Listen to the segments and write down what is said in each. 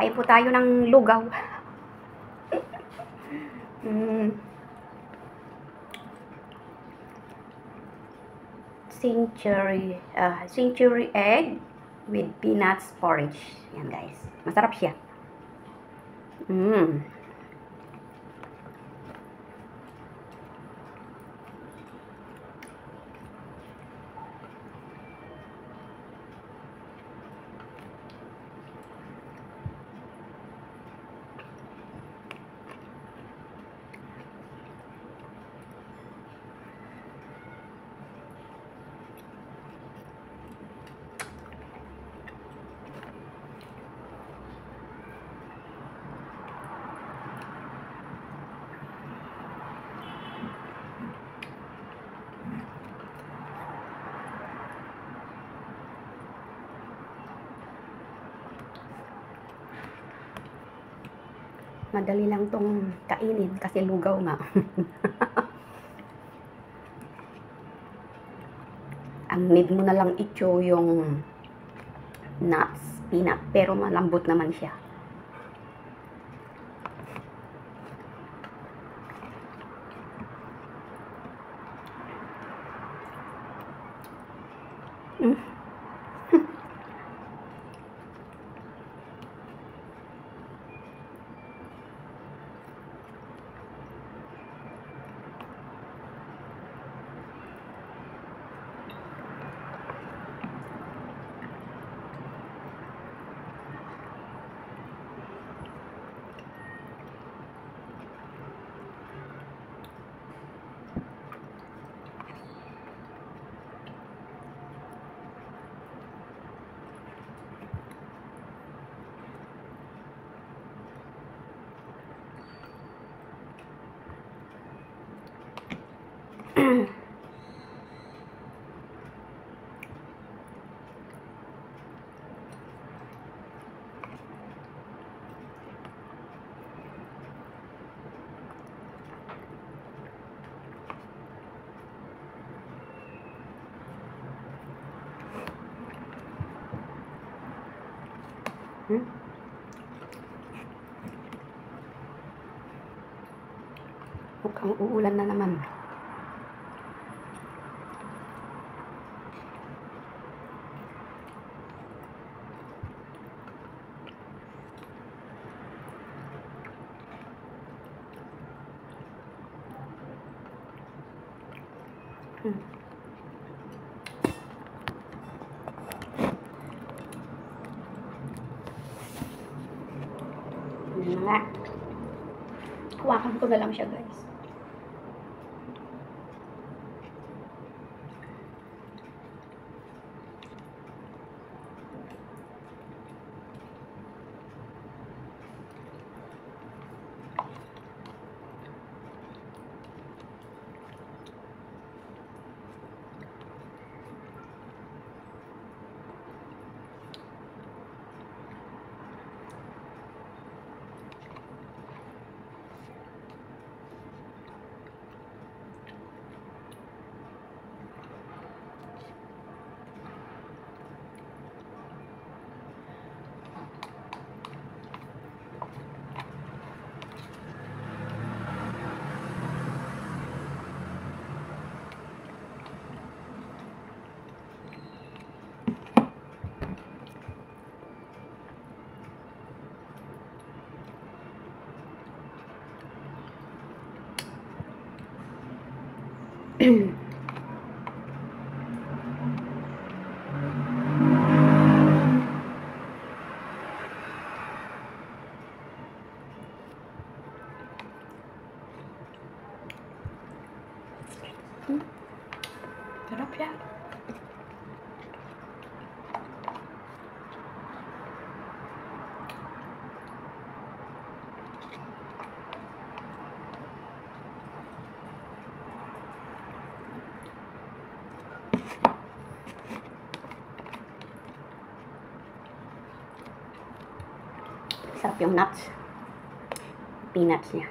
Kain po tayo ng lugaw. Century egg with peanuts porridge. Yan guys. Masarap siya. Madali lang tong kainin kasi lugaw nga. Ang need mo na lang i-chew yung nuts, peanut, pero malambot naman siya. Mukhang uulan na naman. Yun na nga. Hawakan ko na lang siya, guys. Sarap siya. Sarap yung nuts. Peanuts niya.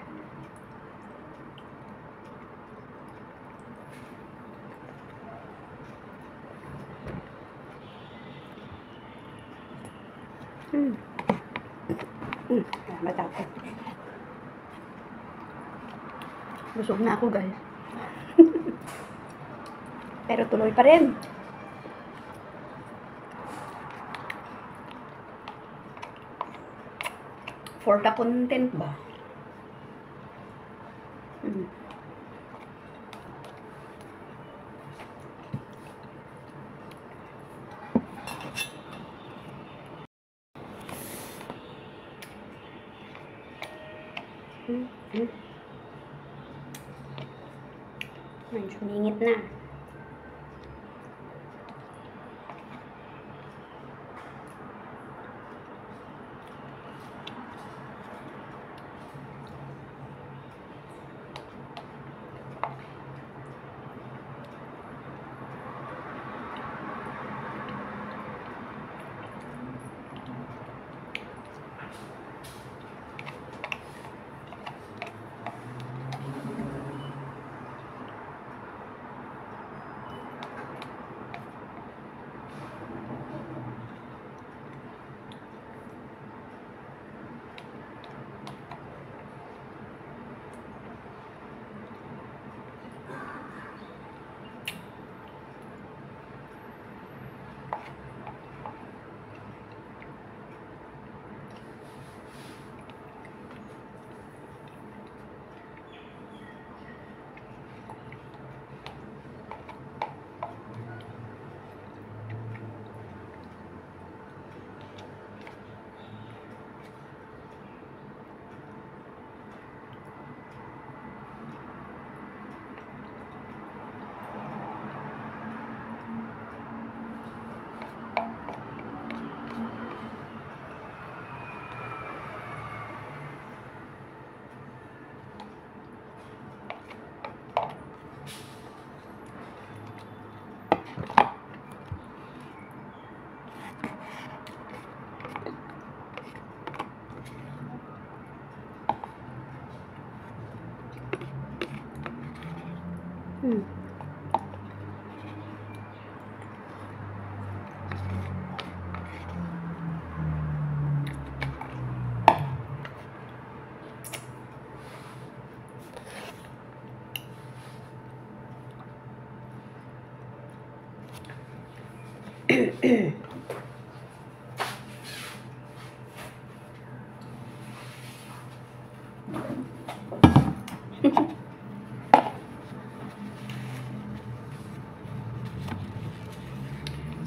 Matapos. Busog na ako, guys. Pero tuloy pa rin. For the content ba? Medyo sumingit na.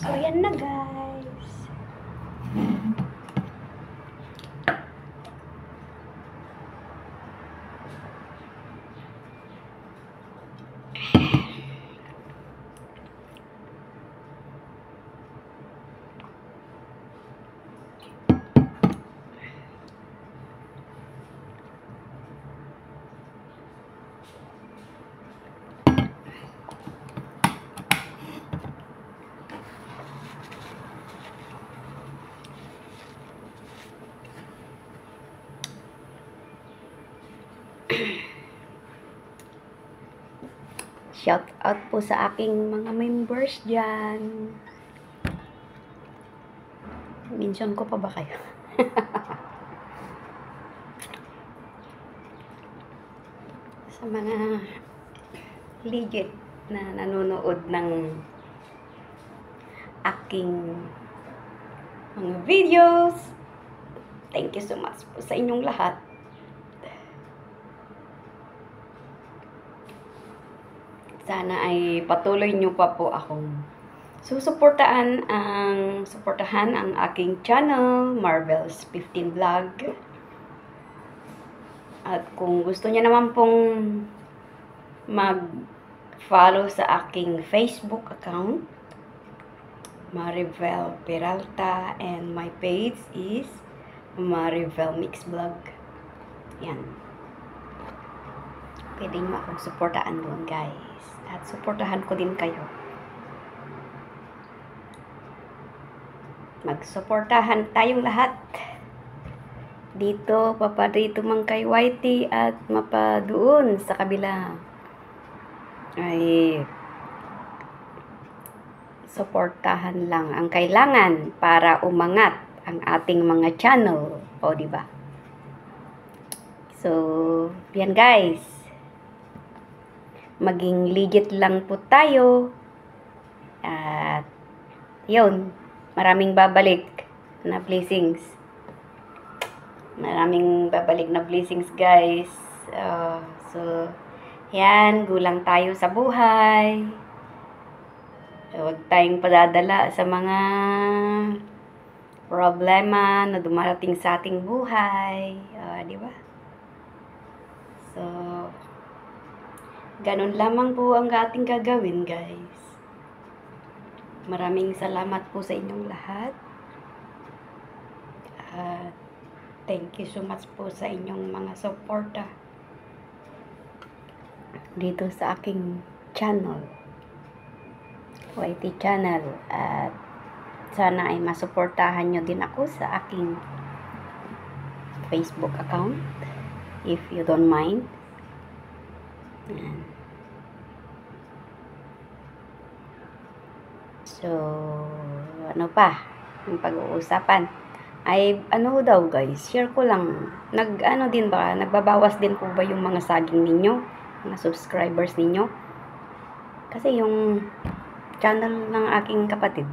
So, yan na, guys. Shout out po sa aking mga members dyan. Mention ko pa ba kayo? Sa mga legit na nanonood ng aking mga videos. Thank you so much po sa inyong lahat. Sana ay patuloy nyo pa po akong susuportahan ang aking channel, Marvel's 15 Vlog. At kung gusto niya naman pong mag-follow sa aking Facebook account, Marivel Peralta, and my page is Marivel Mix Vlog. Yan. Pwede nyo akong suportahan doon, guys. At suportahan ko din kayo. Magsuportahan tayong lahat. Dito, papadito man kay Whitey at mapadoon sa kabila. Ay, suportahan lang ang kailangan para umangat ang ating mga channel. O, diba? So, yan guys. Maging legit lang po tayo. At, yun. Maraming babalik na blessings. Maraming babalik na blessings guys. So, yan. Gulang tayo sa buhay. Huwag tayong padadala sa mga problema na dumarating sa ating buhay. Di ba? So, ganun lamang po ang ating gagawin, guys. Maraming salamat po sa inyong lahat. Thank you so much po sa inyong mga suporta dito sa aking channel, YT channel. At sana ay masuportahan nyo din ako sa aking Facebook account, if you don't mind. So, ano pa yung pag-uusapan? Ay, ano daw guys, share ko lang. Nagbabawas din po ba yung mga saging ninyo? Mga subscribers ninyo? Kasi yung channel ng aking kapatid,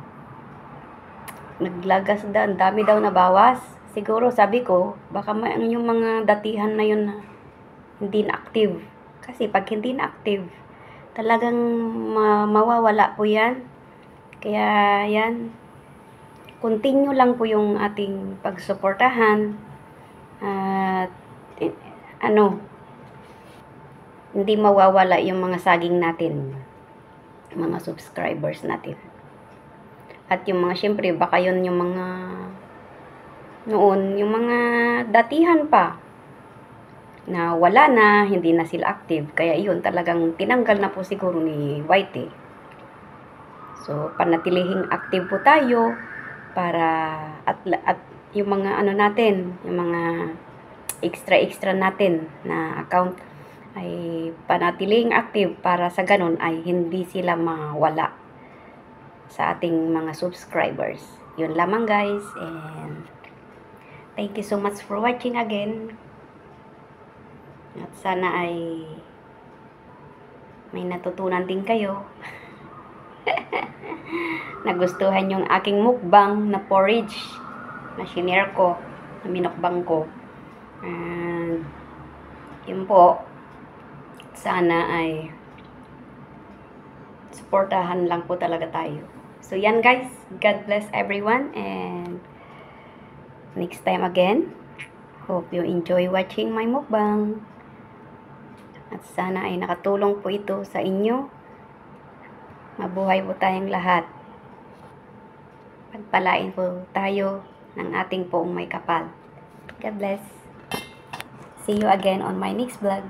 naglagas ang dami daw na bawas. Siguro sabi ko, baka yung mga datihan na yun na hindi na active. Kasi pag hindi na active, talagang mawawala po yan. Kaya yan, continue lang po yung ating pagsuportahan. At hindi mawawala yung mga saging natin, mga subscribers natin. At yung mga, syempre, baka yun yung mga noon, yung mga datihan pa na wala na, hindi na sila active. Kaya yun, talagang tinanggal na po siguro ni YT. So, panatilihing active po tayo para at yung mga natin, yung mga extra natin na account ay panatiling active para sa ganun ay hindi sila mawala sa ating mga subscribers. Yun lamang guys, and thank you so much for watching again. At sana ay may natutunan din kayo. Nagustuhan yung aking mukbang na porridge na shinare ko, na minukbang ko. And yun po, sana ay suportahan lang po talaga tayo. So yan guys, God bless everyone, and next time again, hope you enjoy watching my mukbang. At sana ay nakatulong po ito sa inyo. Mabuhay po tayong lahat. Pagpalain po tayo ng ating poong may kapal. God bless. See you again on my next vlog.